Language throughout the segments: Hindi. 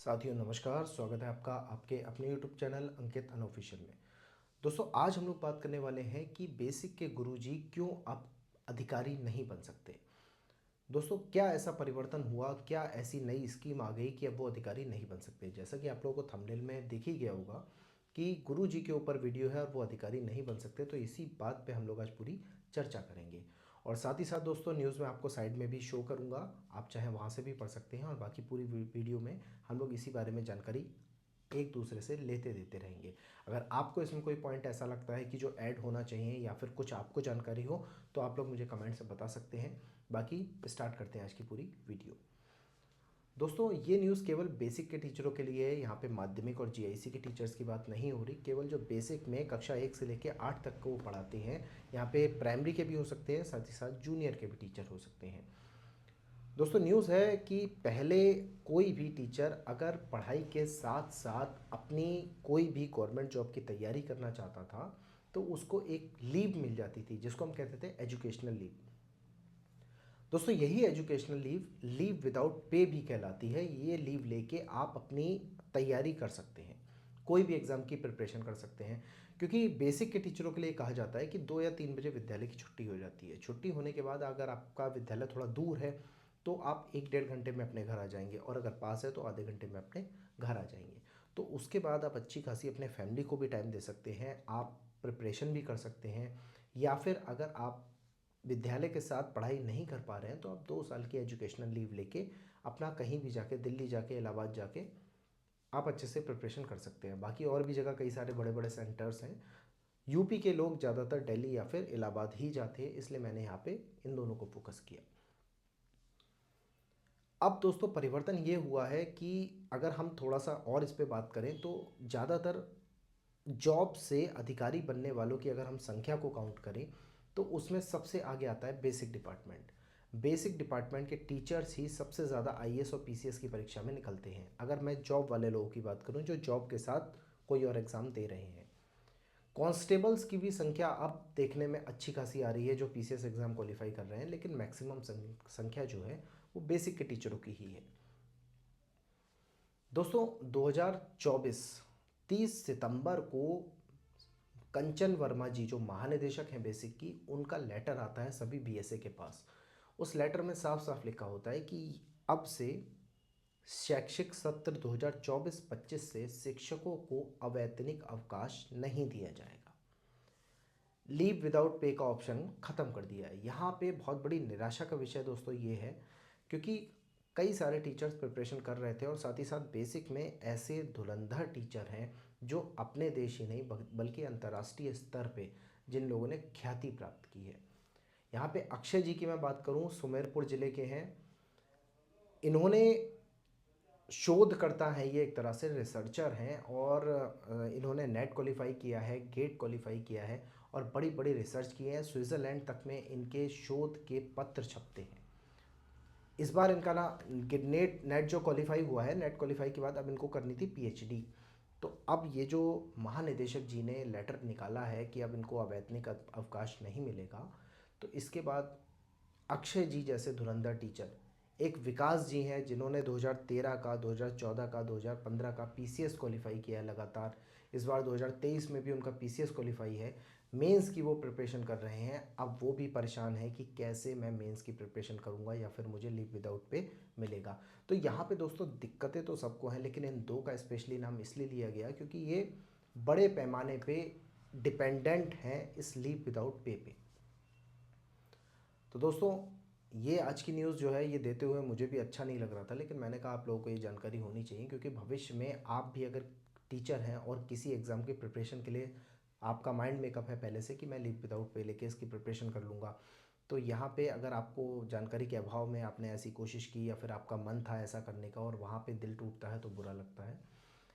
साथियों नमस्कार, स्वागत है आपका आपके अपने यूट्यूब चैनल अंकित अनऑफिशियल में। दोस्तों आज हम लोग बात करने वाले हैं कि बेसिक के गुरुजी क्यों अब अधिकारी नहीं बन सकते। दोस्तों क्या ऐसा परिवर्तन हुआ, क्या ऐसी नई स्कीम आ गई कि अब वो अधिकारी नहीं बन सकते। जैसा कि आप लोगों को थंबनेल में दिख ही गया होगा कि गुरुजी के ऊपर वीडियो है और वो अधिकारी नहीं बन सकते, तो इसी बात पे हम लोग आज पूरी चर्चा करेंगे। और साथ ही साथ दोस्तों न्यूज़ में आपको साइड में भी शो करूंगा, आप चाहे वहाँ से भी पढ़ सकते हैं। और बाकी पूरी वीडियो में हम लोग इसी बारे में जानकारी एक दूसरे से लेते देते रहेंगे। अगर आपको इसमें कोई पॉइंट ऐसा लगता है कि जो ऐड होना चाहिए या फिर कुछ आपको जानकारी हो तो आप लोग मुझे कमेंट से बता सकते हैं। बाकी स्टार्ट करते हैं आज की पूरी वीडियो। दोस्तों ये न्यूज़ केवल बेसिक के टीचरों के लिए है। यहाँ पे माध्यमिक और जीआईसी के टीचर्स की बात नहीं हो रही। केवल जो बेसिक में कक्षा 1 से लेकर 8 तक को वो पढ़ाते हैं, यहाँ पे प्राइमरी के भी हो सकते हैं, साथ ही साथ जूनियर के भी टीचर हो सकते हैं। दोस्तों न्यूज़ है कि पहले कोई भी टीचर अगर पढ़ाई के साथ साथ अपनी कोई भी गवर्नमेंट जॉब की तैयारी करना चाहता था तो उसको एक लीव मिल जाती थी, जिसको हम कहते थे एजुकेशनल लीव। दोस्तों यही educational leave leave without pay भी कहलाती है। ये लीव लेके आप अपनी तैयारी कर सकते हैं, कोई भी एग्ज़ाम की प्रिपरेशन कर सकते हैं। क्योंकि बेसिक के टीचरों के लिए कहा जाता है कि 2 या 3 बजे विद्यालय की छुट्टी हो जाती है। छुट्टी होने के बाद अगर आपका विद्यालय थोड़ा दूर है तो आप 1 डेढ़ घंटे में अपने घर आ जाएंगे, और अगर पास है तो आधे घंटे में अपने घर आ जाएंगे। तो उसके बाद आप अच्छी खासी अपने फैमिली को भी टाइम दे सकते हैं, आप प्रिपरेशन भी कर सकते हैं। या फिर अगर आप विद्यालय के साथ पढ़ाई नहीं कर पा रहे हैं तो आप 2 साल की एजुकेशनल लीव लेके अपना कहीं भी जाके, दिल्ली जाके, इलाहाबाद जाके आप अच्छे से प्रिपरेशन कर सकते हैं। बाकी और भी जगह कई सारे बड़े बड़े सेंटर्स हैं। यूपी के लोग ज़्यादातर दिल्ली या फिर इलाहाबाद ही जाते हैं, इसलिए मैंने यहाँ पे इन दोनों को फोकस किया। अब दोस्तों परिवर्तन ये हुआ है कि अगर हम थोड़ा सा और इस पे बात करें तो ज़्यादातर जॉब से अधिकारी बनने वालों की अगर हम संख्या को काउंट करें तो उसमें सबसे आगे आता है बेसिक डिपार्टमेंट। बेसिक डिपार्टमेंट के टीचर्स ही सबसे ज़्यादा आईएएस और पीसीएस की परीक्षा में निकलते हैं। अगर मैं जॉब वाले लोगों की बात करूं जो जॉब के साथ कोई और एग्ज़ाम दे रहे हैं। कांस्टेबल्स की भी संख्या अब देखने में अच्छी खासी आ रही है जो पीसीएस एग्ज़ाम क्वालिफाई कर रहे हैं, लेकिन मैक्सिमम संख्या जो है वो बेसिक के टीचरों की ही है। दोस्तों 2024 30 सितंबर को कंचन वर्मा जी जो महानिदेशक हैं बेसिक की, उनका लेटर आता है सभी बीएसए के पास। उस लेटर में साफ साफ लिखा होता है कि अब से शैक्षिक सत्र 2024-25 से शिक्षकों को अवैतनिक अवकाश नहीं दिया जाएगा। लीव विदाउट पे का ऑप्शन ख़त्म कर दिया है। यहाँ पे बहुत बड़ी निराशा का विषय दोस्तों ये है, क्योंकि कई सारे टीचर्स प्रिपरेशन कर रहे थे और साथ ही साथ बेसिक में ऐसे धुरंधर टीचर हैं जो अपने देश ही नहीं बल्कि अंतर्राष्ट्रीय स्तर पे जिन लोगों ने ख्याति प्राप्त की है। यहाँ पे अक्षय जी की मैं बात करूँ, सुमेरपुर ज़िले के हैं। इन्होंने शोधकर्ता हैं, ये एक तरह से रिसर्चर हैं, और इन्होंने नेट क्वालिफाई किया है, गेट क्वालिफाई किया है और बड़ी बड़ी रिसर्च की है। स्विट्ज़रलैंड तक में इनके शोध के पत्र छपते हैं। इस बार इनका ना नेट नेट जो क्वालिफाई हुआ है, नेट क्वालिफाई के बाद अब इनको करनी थी पीएचडी। तो अब ये जो महानिदेशक जी ने लेटर निकाला है कि अब इनको अवैतनिक अवकाश नहीं मिलेगा, तो इसके बाद अक्षय जी जैसे धुरंधर टीचर, एक विकास जी हैं जिन्होंने 2013 का, 2014 का, 2015 का पीसीएस क्वालिफाई किया है लगातार। इस बार 2023 में भी उनका पीसीएस क्वालिफाई है। मेंस की वो प्रिपरेशन कर रहे हैं। अब वो भी परेशान है कि कैसे मैं मेंस की प्रिपरेशन करूंगा या फिर मुझे लीव विदाउट पे मिलेगा। तो यहाँ पे दोस्तों दिक्कतें तो सबको हैं, लेकिन इन दो का स्पेशली नाम इसलिए लिया गया क्योंकि ये बड़े पैमाने पे डिपेंडेंट हैं इस लीव विदाउट पे। तो दोस्तों ये आज की न्यूज़ जो है ये देते हुए मुझे भी अच्छा नहीं लग रहा था, लेकिन मैंने कहा आप लोगों को ये जानकारी होनी चाहिए, क्योंकि भविष्य में आप भी अगर टीचर हैं और किसी एग्ज़ाम की प्रिपरेशन के लिए आपका माइंड मेकअप है पहले से कि मैं लीव विदाउट पे लेके इसकी प्रिपरेशन कर लूँगा, तो यहाँ पे अगर आपको जानकारी के अभाव में आपने ऐसी कोशिश की या फिर आपका मन था ऐसा करने का और वहाँ पे दिल टूटता है तो बुरा लगता है।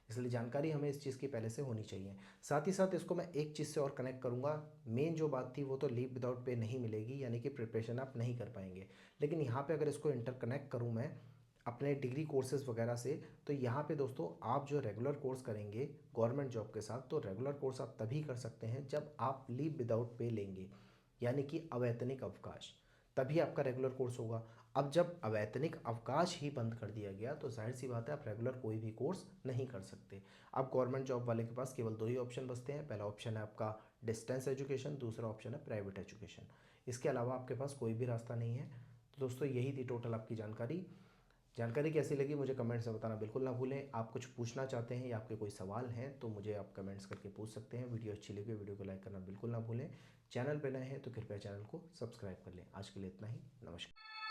इसलिए जानकारी हमें इस चीज़ की पहले से होनी चाहिए। साथ ही साथ इसको मैं एक चीज़ से और कनेक्ट करूँगा। मेन जो बात थी वो तो लीव विदाउट पे नहीं मिलेगी, यानी कि प्रिपरेशन आप नहीं कर पाएंगे। लेकिन यहाँ पे अगर इसको इंटरकनेक्ट करूँ मैं अपने डिग्री कोर्सेज़ वगैरह से, तो यहाँ पे दोस्तों आप जो रेगुलर कोर्स करेंगे गवर्नमेंट जॉब के साथ, तो रेगुलर कोर्स आप तभी कर सकते हैं जब आप लीव विदाउट पे लेंगे, यानी कि अवैतनिक अवकाश, तभी आपका रेगुलर कोर्स होगा। अब जब अवैतनिक अवकाश ही बंद कर दिया गया तो जाहिर सी बात है आप रेगुलर कोई भी कोर्स नहीं कर सकते। अब गवर्नमेंट जॉब वाले के पास केवल दो ही ऑप्शन बचते हैं। पहला ऑप्शन है आपका डिस्टेंस एजुकेशन, दूसरा ऑप्शन है प्राइवेट एजुकेशन। इसके अलावा आपके पास कोई भी रास्ता नहीं है। तो दोस्तों यही थी टोटल आपकी जानकारी कैसी लगी मुझे कमेंट्स में बताना बिल्कुल ना भूलें। आप कुछ पूछना चाहते हैं या आपके कोई सवाल हैं तो मुझे आप कमेंट्स करके पूछ सकते हैं। वीडियो अच्छी लगी वीडियो को लाइक करना बिल्कुल ना भूलें। चैनल पे नए हैं तो कृपया चैनल को सब्सक्राइब कर लें। आज के लिए इतना ही, नमस्कार।